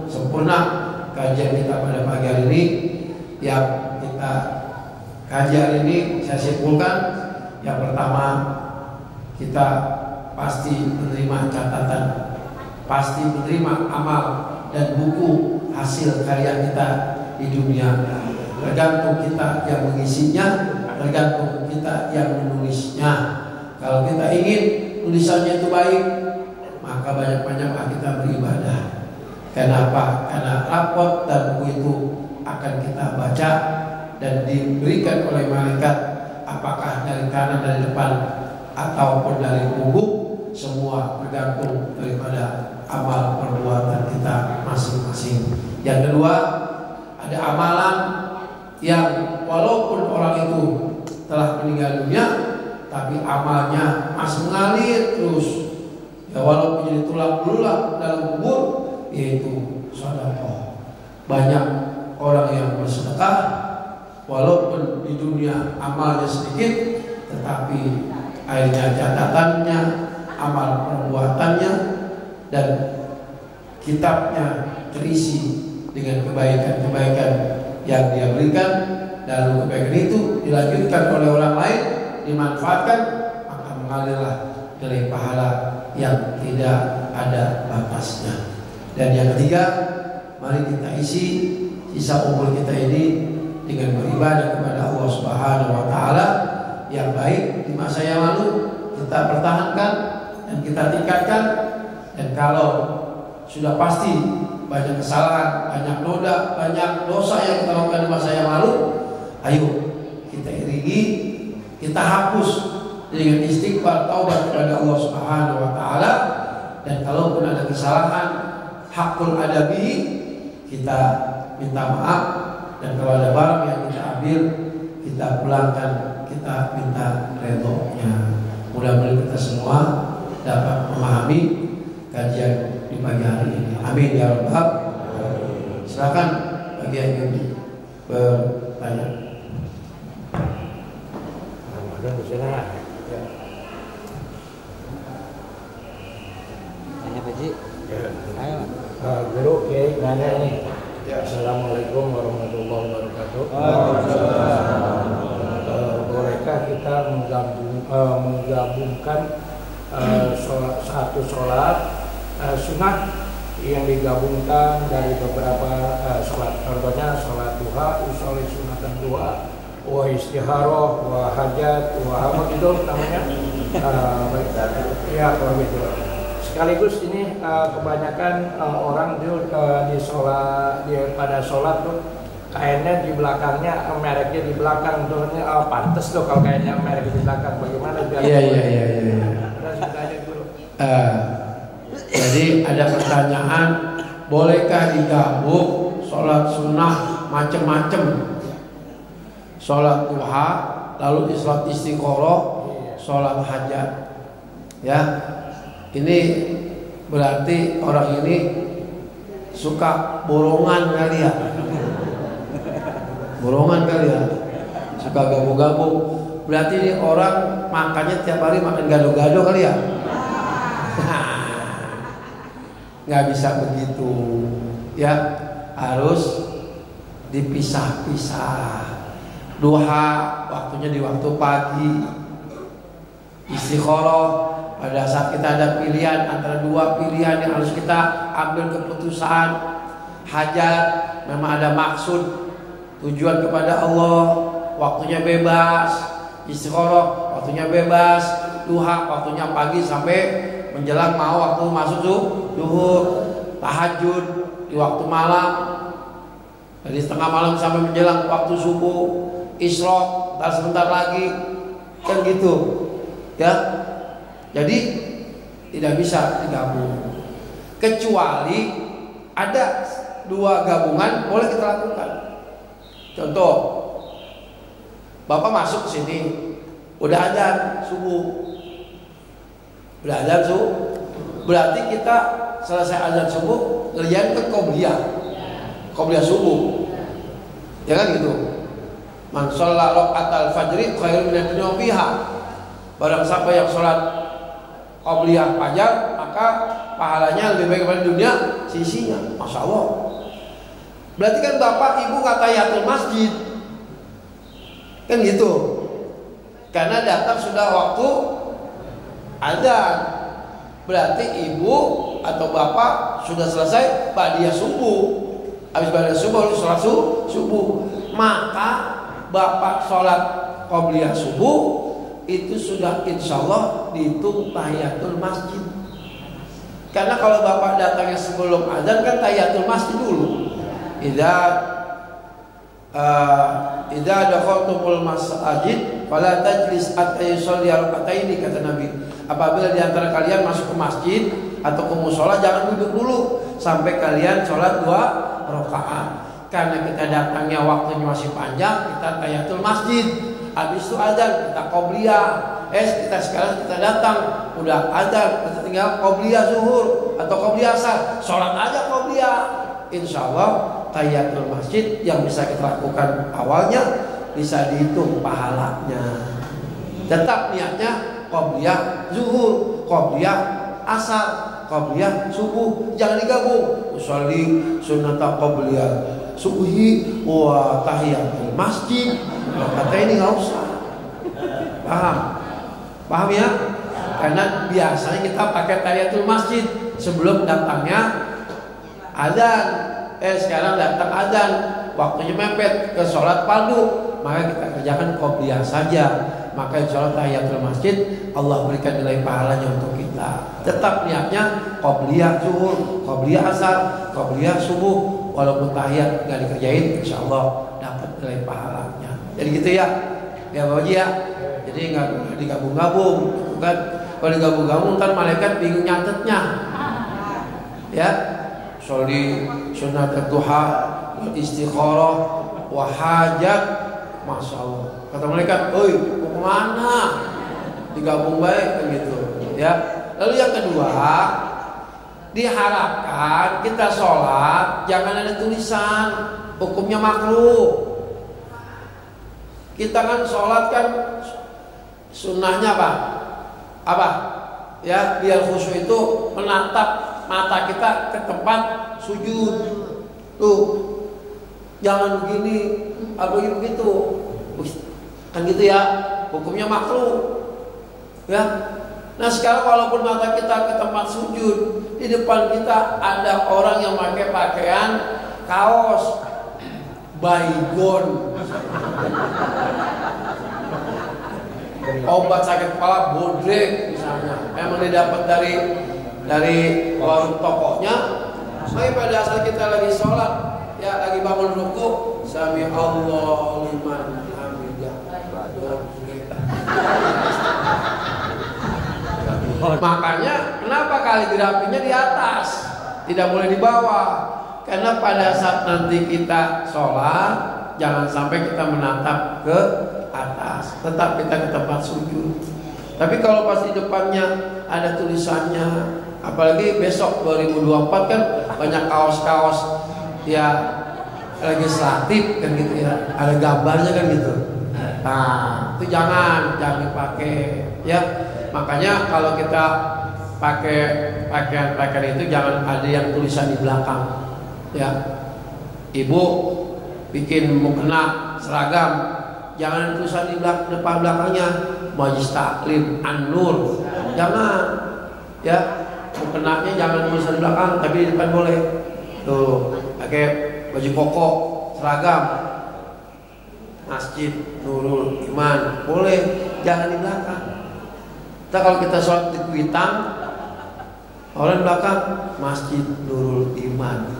sempurna kajian kita pada pagi hari ini. Yang kita kaji hari ini saya simpulkan, yang pertama, kita pasti menerima catatan, pasti menerima amal dan buku hasil karya kita di dunia. Tergantung kita yang mengisinya, tergantung kita yang menulisnya. Kalau kita ingin tulisannya itu baik, maka banyak-banyaklah kita beribadah. Kenapa? Karena rapot dan buku itu akan kita baca dan diberikan oleh malaikat, apakah dari kanan, dari depan, ataupun dari punggung, semua bergantung daripada amal perbuatan kita masing-masing. Yang kedua, ada amalan yang walaupun orang itu telah meninggal dunia, tapi amalnya masih mengalir terus. Ya, walaupun jadi tulang belulang dalam kubur, yaitu sedekah. Banyak orang yang bersedekah, walaupun di dunia amalnya sedikit, tetapi akhirnya catatannya, amal perbuatannya, dan kitabnya terisi dengan kebaikan-kebaikan yang dia berikan. Lalu kebaikan itu dilanjutkan oleh orang lain, dimanfaatkan, maka mengalirlah dari pahala yang tidak ada batasnya. Dan yang ketiga, mari kita isi sisa umur kita ini dengan beribadah kepada Allah Subhanahu wa taala yang baik di masa yang lalu, kita pertahankan dan kita tingkatkan. Dan kalau sudah pasti banyak kesalahan, banyak noda, banyak dosa yang kita lakukan di masa yang lalu, ayo kita iringi, kita hapus dengan istighfar, taubat kepada Allah Subhanahu wa taala. Dan kalaupun ada kesalahan, hakul adabi, kita minta maaf. Dan kalau ada barang yang kita ambil, kita pulangkan, kita minta redhonya. Mudah-mudahan kita semua dapat memahami kajian di pagi hari ini. Amin ya rabbal alamin. Silakan bagi yang ingin bertanya. Tanya Pak Ji. Ayo. Guru Kiai nanya nih. Ya, assalamualaikum warahmatullahi wabarakatuh. Bolehkah kita menggabungkan satu sholat sunnah yang digabungkan dari beberapa sholat? Contohnya sholat duha, usolli sunatan duha, wa istiharoh, wa hajat, wa hamad, itu namanya. Baik, ya kalau gitu. Sekaligus ini kebanyakan orang di sholat, pada sholat tuh kainnya di belakangnya, mereknya di belakang tuh, pantes tuh kalau kainnya merek di belakang. Bagaimana biar? Iya. Jadi ada pertanyaan, bolehkah digabung sholat sunnah macam-macam? Sholat duha, lalu sholat istiqoroh, sholat hajat. Ya. Ini berarti orang ini suka borongan kali ya. Borongan kali ya. Suka gabung-gabung. Berarti ini orang makannya tiap hari makan gado-gado kali ya. Nggak bisa begitu. Ya, harus dipisah-pisah. Duha waktunya di waktu pagi. Istikharah pada saat kita ada pilihan antara dua pilihan yang harus kita ambil keputusan, hajat memang ada maksud, tujuan kepada Allah, waktunya bebas, istikharah waktunya bebas, duha waktunya pagi sampai menjelang mau waktu masuk zuhur, tahajud di waktu malam dari setengah malam sampai menjelang waktu subuh, isyraq sebentar lagi, kan gitu ya. Jadi tidak bisa digabung, kecuali ada dua gabungan boleh kita lakukan. Contoh, Bapak masuk ke sini, udah adzan subuh, berarti kita selesai adzan subuh ngerjain ke qobliyah subuh, ya kan gitu. Man shalla raqatal fajri khairun minad dunya fiha. Barang siapa yang sholat qobliyah fajar, maka pahalanya lebih baik daripada dunia sisinya. Masya Allah. Berarti kan bapak ibu nggak tahiyatul masjid, kan gitu. Karena datang sudah waktu adzan. Berarti ibu atau bapak sudah selesai ba'diyah subuh. Habis ba'diyah subuh harus sholat subuh. Maka bapak sholat qobliyah subuh itu sudah insya Allah dihitung tahiyatul masjid. Karena kalau bapak datangnya sebelum adzan kan tahiyatul masjid dulu. Idza dakhaltumul masjid fala tajlis hatta yusalli rak'ataini, kata Nabi. Apabila di antara kalian masuk ke masjid atau ke mushola, jangan duduk dulu sampai kalian sholat 2 rakaat. Karena kita datangnya waktunya masih panjang, kita tahiyatul masjid. Habis itu adzan kita qobliyah. Kita sekarang kita datang udah adzan, kita tinggal qobliyah zuhur atau qobliyah asar, sholat aja qobliyah. Insya Allah tahiyatul masjid yang bisa kita lakukan awalnya bisa dihitung pahalanya. Tetap niatnya qobliyah zuhur, qobliyah asar, qobliyah subuh, jangan digabung. Usolli sunnata qobliyah subuhi wa tahiyatul masjid. Kata ini nggak usah. Paham ya? Karena biasanya kita pakai tahiyatul masjid sebelum datangnya adzan. Sekarang datang adzan, waktunya mepet ke sholat fardu, maka kita kerjakan qobliyah saja. Maka insya Allah tahiyatul masjid Allah berikan nilai pahalanya untuk kita. Tetap niatnya qobliyah zuhur, qobliyah asar, qobliyah subuh. Walaupun tahiyat nggak dikerjain, insya Allah dapat nilai pahalanya. Jadi gitu ya, ya Pak Haji ya. Jadi nggak digabung-gabung, gitu kan? Kalau digabung-gabung ntar malaikat bingung nyatetnya. Ya, sholli sunat duha, istikharah, wa hajat, masya Allah. Kata malaikat, oi, mau kemana? Digabung baik, kan gitu. Ya. Lalu yang kedua, diharapkan kita sholat jangan ada tulisan, hukumnya makruh. Kita kan sholat kan sunnahnya apa? Ya, biar khusyuk itu menatap mata kita ke tempat sujud. Tuh, jangan begini, begitu. Kan gitu ya, hukumnya makruh. Ya. Nah sekarang walaupun mata kita ke tempat sujud, di depan kita ada orang yang pakai pakaian kaos baygon, obat sakit kepala bodrek misalnya, memang didapat dari warung tokonya. Tapi pada saat kita lagi sholat, ya lagi bangun ruku, sami Allah liman hamidah. Makanya kenapa kaligrafinya di atas, tidak boleh di bawah? Karena pada saat nanti kita sholat, jangan sampai kita menatap ke atas, tetap kita ke tempat sujud. Tapi kalau pas di depannya ada tulisannya, apalagi besok 2024 kan banyak kaos-kaos ya legislatif kan gitu ya, ada gambarnya kan gitu. Nah itu jangan dipakai ya. Makanya kalau kita pakai pakaian itu jangan ada yang tulisan di belakang. Ya, ibu bikin mukena seragam, jangan tulisan di depan belakangnya Majelis Taklim An-Nur. jangan ya, mukenanya jangan tulisan belakang tapi di depan boleh. Tuh, pakai baju koko, seragam, Masjid Nurul Iman boleh, jangan di belakang. Kita kalau kita sholat di Kuitang, orang di belakang Masjid Nurul Iman.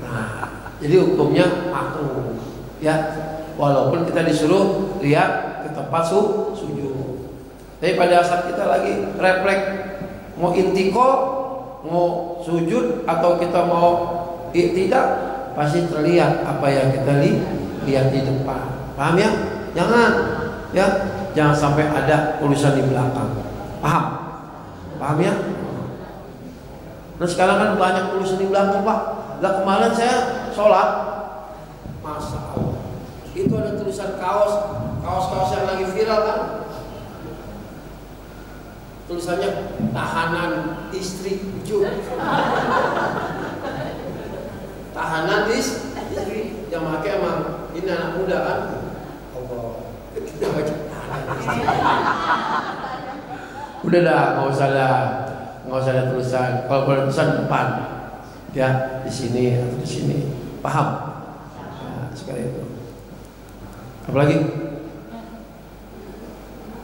Nah, jadi hukumnya makruh ya, walaupun kita disuruh lihat ke tempat sujud. Tapi pada saat kita lagi refleks mau intiko, mau sujud atau kita mau tidak, pasti terlihat apa yang kita lihat di depan. Paham ya? Jangan ya, jangan sampai ada tulisan di belakang. Paham? Paham ya? Nah sekarang kan banyak tulisan di belakang, Pak. Lah kemarin saya sholat, Masya Allah, itu ada tulisan kaos yang lagi viral kan, tulisannya tahanan istri Jum. Tahanan istri yang pakai emang ini anak muda kan. Allah, kita baca tahanan istri. Udah dah, nggak usah ada tulisan. Kalau boleh tulisan depan, ya di sini atau di sini. Paham? Nah, sekali itu. Apalagi?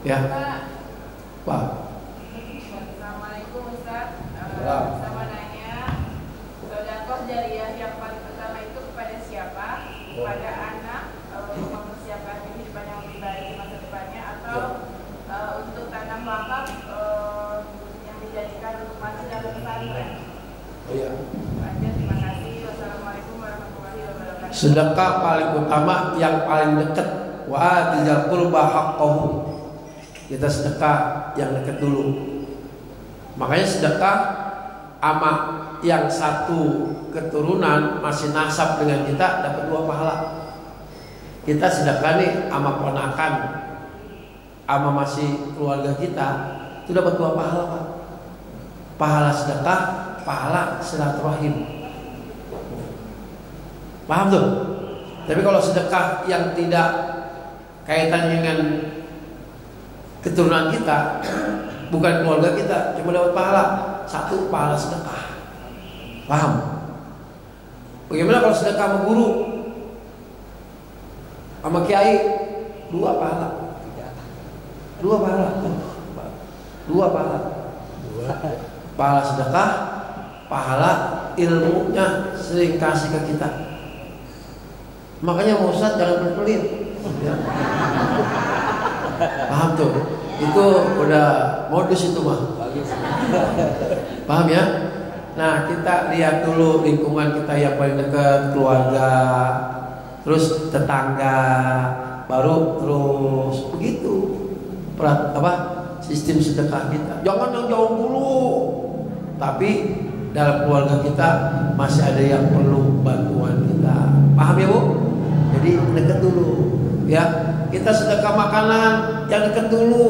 Ya. Pak. Assalamualaikum Ustaz. Saya mau nanya, sedekah jariyah yang paling pertama itu kepada siapa? Kepada anak, untuk mempersiapkan kehidupan yang lebih baik di masa depannya, atau untuk tanam wakaf yang dijadikan untuk masjid dan pesantren? Oh iya. Aja, terima kasih. Wassalamualaikum warahmatullahi wabarakatuh. Sedekah paling utama yang paling dekat, wa tijal qurba haqqahu. Kita sedekah yang dekat dulu. Makanya sedekah ama yang satu keturunan masih nasab dengan kita dapat 2 pahala. Kita sedekah nih ama ponakan, ama masih keluarga kita, itu dapat 2 pahala, Pak. Pahala sedekah, pahala silaturahim. Paham tuh? Tapi kalau sedekah yang tidak kaitan dengan keturunan kita, bukan keluarga kita, cuma dapat pahala 1 pahala sedekah. Paham? Bagaimana kalau sedekah sama guru, sama kiai, 2 pahala. 2 pahala. 2 pahala. Pahala sedekah, pahala ilmunya sering kasih ke kita. Makanya Ustaz jangan pelit-pelit. Ya. Paham tuh? Itu udah modus itu mah. Paham ya? Nah kita lihat dulu lingkungan kita yang paling dekat, keluarga, terus tetangga, baru terus begitu. Sistem sedekah kita. Jangan yang jauh dulu. Tapi dalam keluarga kita masih ada yang perlu bantuan kita. Paham ya Bu? Jadi dekat dulu. Ya, kita sedekah makanan yang dekat dulu.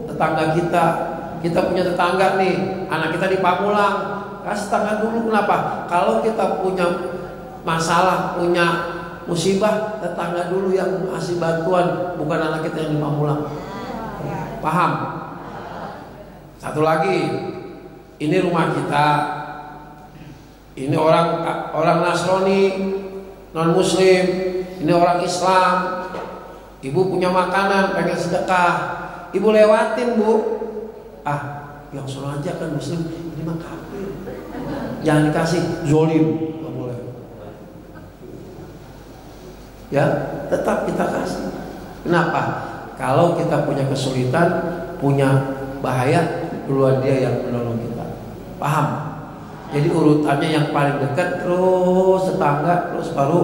Tetangga kita punya tetangga nih, anak kita di Pamulang, kasih tangan dulu. Kenapa? Kalau kita punya masalah, punya musibah, tetangga dulu yang kasih bantuan, bukan anak kita yang di Pamulang. Paham? Satu lagi, ini rumah kita, ini orang Nasrani, non Muslim, ini orang Islam. Ibu punya makanan, pengen sedekah, ibu lewatin Bu. Yang suruh aja kan Muslim, ini mah kafir. Jangan dikasih, zolim, nggak boleh. Ya, tetap kita kasih. Kenapa? Kalau kita punya kesulitan, punya bahaya, duluan dia yang menolong kita. Paham? Jadi urutannya yang paling dekat, terus tetangga, terus baru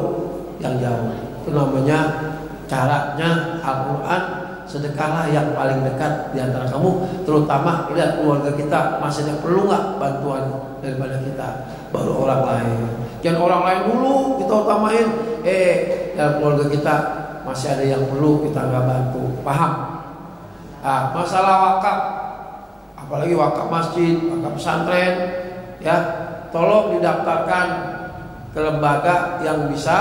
yang jauh. Itu namanya caranya Al-Quran. Sedekahlah yang paling dekat di antara kamu, terutama lihat keluarga kita masih ada perlu nggak bantuan daripada kita, baru orang lain. Jangan orang lain dulu kita utamain. Dalam keluarga kita masih ada yang perlu kita nggak bantu. Paham? Masalah wakaf, apalagi wakaf masjid, wakaf pesantren, ya tolong didaftarkan ke lembaga yang bisa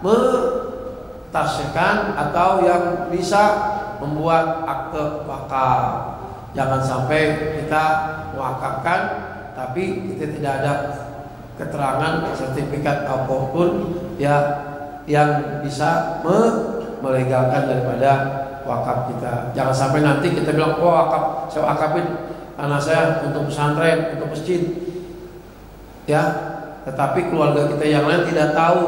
mentasyakan atau yang bisa membuat akte wakaf. Jangan sampai kita wakafkan tapi kita tidak ada keterangan sertifikat apapun ya yang bisa melegalkan daripada wakaf kita. Jangan sampai nanti kita bilang, oh wakaf, saya wakafin tanah saya untuk pesantren, untuk masjid, ya. Tetapi keluarga kita yang lain tidak tahu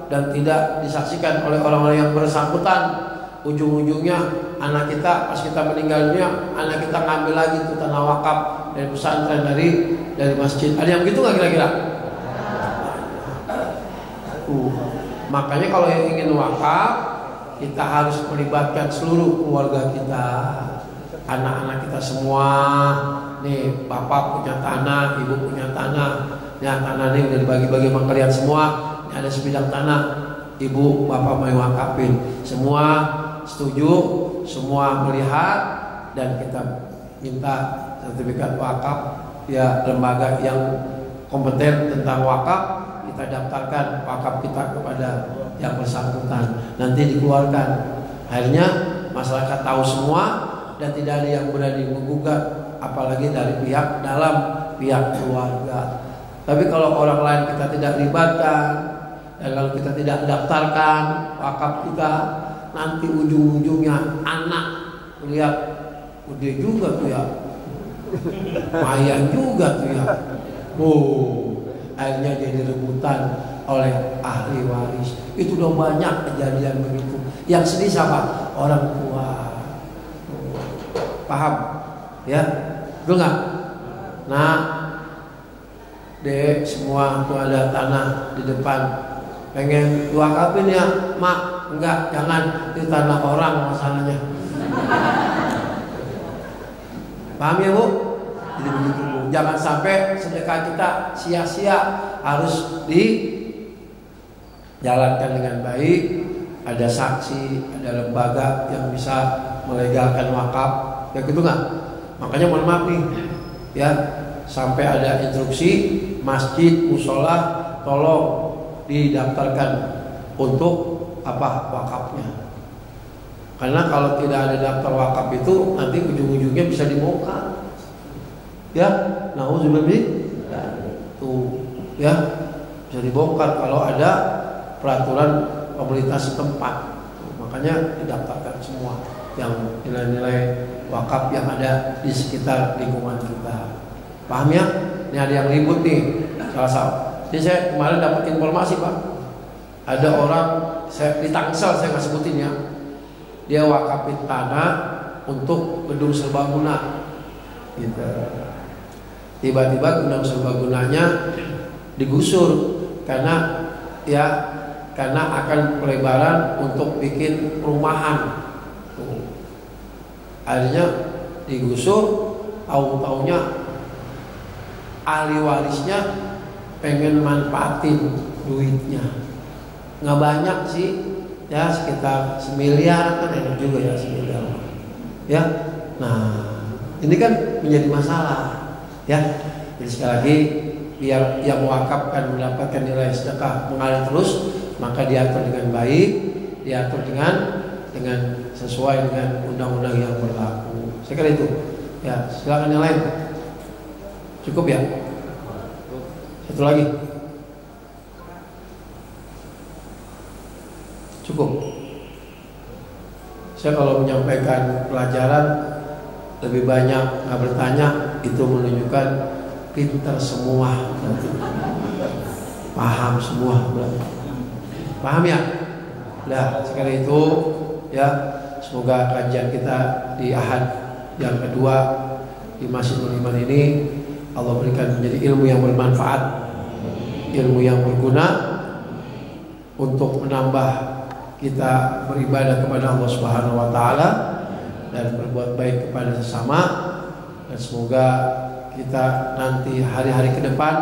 dan tidak disaksikan oleh orang-orang yang bersangkutan. Ujung-ujungnya anak kita pas kita meninggal dunia, anak kita ngambil lagi itu tanah wakaf dari pesantren, dari masjid. Ada yang begitu nggak kira-kira? Makanya kalau yang ingin wakaf, kita harus melibatkan seluruh keluarga kita, anak-anak kita semua. Nih, bapak punya tanah, ibu punya tanah. Ya, tanah ini udah dibagi-bagi sama kalian semua. Ini ada sebidang tanah, ibu, bapak mau wakafin. Semua setuju, semua melihat, dan kita minta sertifikat wakaf. Ya, lembaga yang kompeten tentang wakaf, kita daftarkan wakaf kita kepada yang bersangkutan, nanti dikeluarkan. Akhirnya masyarakat tahu semua dan tidak ada yang berani menggugat, apalagi dari pihak dalam, pihak keluarga. Tapi kalau orang lain kita tidak libatkan, dan kalau kita tidak daftarkan wakaf kita, nanti ujung-ujungnya anak lihat gede juga tuh ya, lumayan juga tuh ya. Akhirnya jadi rebutan oleh ahli waris. Itu udah banyak kejadian begitu. Yang sedih siapa? Orang tua. Paham? Ya, betul nggak? Nah, dek, semua tuh ada tanah di depan, pengen wakafin ya, mak. Enggak, jangan, itu tanah orang masalahnya. Paham ya Bu? Jadi begitu Bu. Jangan sampai sedekah kita sia-sia, harus dijalankan dengan baik. Ada saksi, ada lembaga yang bisa melegalkan wakaf. Ya gitu nggak? Makanya mohon maaf nih, ya, sampai ada instruksi masjid, musola, tolong didaftarkan untuk apa wakafnya. Karena kalau tidak ada daftar wakaf itu nanti ujung-ujungnya bisa dibongkar. Ya, tuh, ya, bisa dibongkar kalau ada peraturan pemerintah setempat. Makanya didaftarkan semua yang nilai-nilai wakaf yang ada di sekitar lingkungan kita. Paham ya? Ini ada yang ribut nih, salah. Jadi saya kemarin dapat informasi Pak, ada orang di Tangsel, saya nggak sebutin ya, dia wakafin tanah untuk gedung serbaguna, gitu. Tiba-tiba gedung serbagunanya digusur karena akan pelebaran untuk bikin perumahan. Akhirnya digusur, tahu-taunya ahli warisnya pengen manfaatin duitnya. Nggak banyak sih, ya sekitar 1 miliar, kan enak juga ya 1 miliar. Ya, nah ini kan menjadi masalah, ya. Jadi sekali lagi, biar yang wakaf kan mendapatkan nilai sedekah mengalir terus, maka diatur dengan baik, diatur dengan sesuai dengan undang-undang yang berlaku. Saya kira itu. Ya, silakan yang lain. Cukup ya? Satu lagi. Cukup. Saya kalau menyampaikan pelajaran lebih banyak nggak bertanya, itu menunjukkan pintar semua, paham semua. Paham ya? Nah, sekali itu ya, semoga kajian kita di Ahad yang kedua di Masjidul Iman ini Allah berikan menjadi ilmu yang bermanfaat, ilmu yang berguna untuk menambah kita beribadah kepada Allah Subhanahu wa taala dan berbuat baik kepada sesama, dan semoga kita nanti hari-hari ke depan,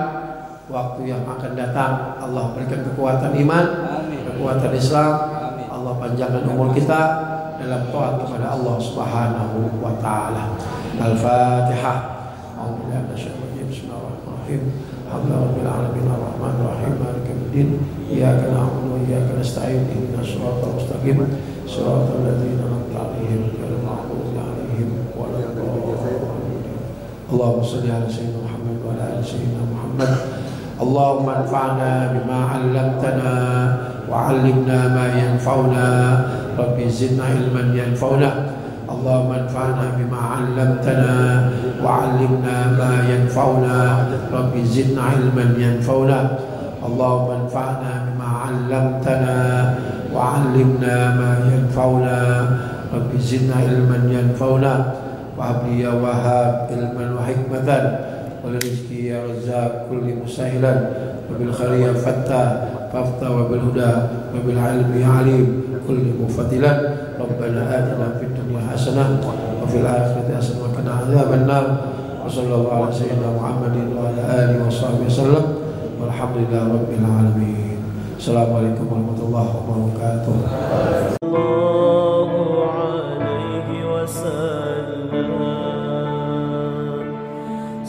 waktu yang akan datang, Allah berikan kekuatan iman, kekuatan Islam, Allah panjangkan umur kita dalam taat kepada Allah Subhanahu wa taala. Al-Fatihah. Bismillahirrahmanirrahim. Alhamdulillahirabbil alamin arrahmanir rahim maliki yaumiddin iyyaka na'budu wa iyyaka nasta'in ihdinas siratal mustaqim siratal ladzina an'amta 'alaihim ghairil maghdubi 'alaihim waladdallin. Allahumma shalli ala sayyidina Muhammad wa ala ali sayyidina Muhammad. Allahumma anfa'na bima 'allamtana wa 'allimna ma yanfa'una. Rabbi zidna ilman yanfa'una. Allahumma anfa'na bima 'allamtana wa 'allimna ma yanfa'una. Rabbi zidna ilman yanfa'una. Allahumma anfa'na bima 'allamtana wa 'allimna ma yanfa'una. Rabbi zidna ilman yanfa'una. Wa habli ya wahhab ilman wa hikmatan wa rizqi ya razzaq kulli musahilan wa bil khairi ya fattah fafta wa bil huda wa bil ilmi ya alim kulli mufatilan. Rabbana atina fid dunya hasanah wa fil akhirati hasanah wa qina adzaban nar. Wa sallallahu ala sayyidina Muhammadin wa ala alihi wa sahbihi wasallam. Walhamdulillahi rabbil alamin. Assalamualaikum warahmatullahi wabarakatuh.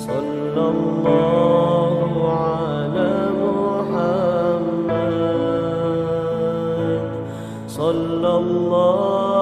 Sallallahu ala Muhammad. Sallallahu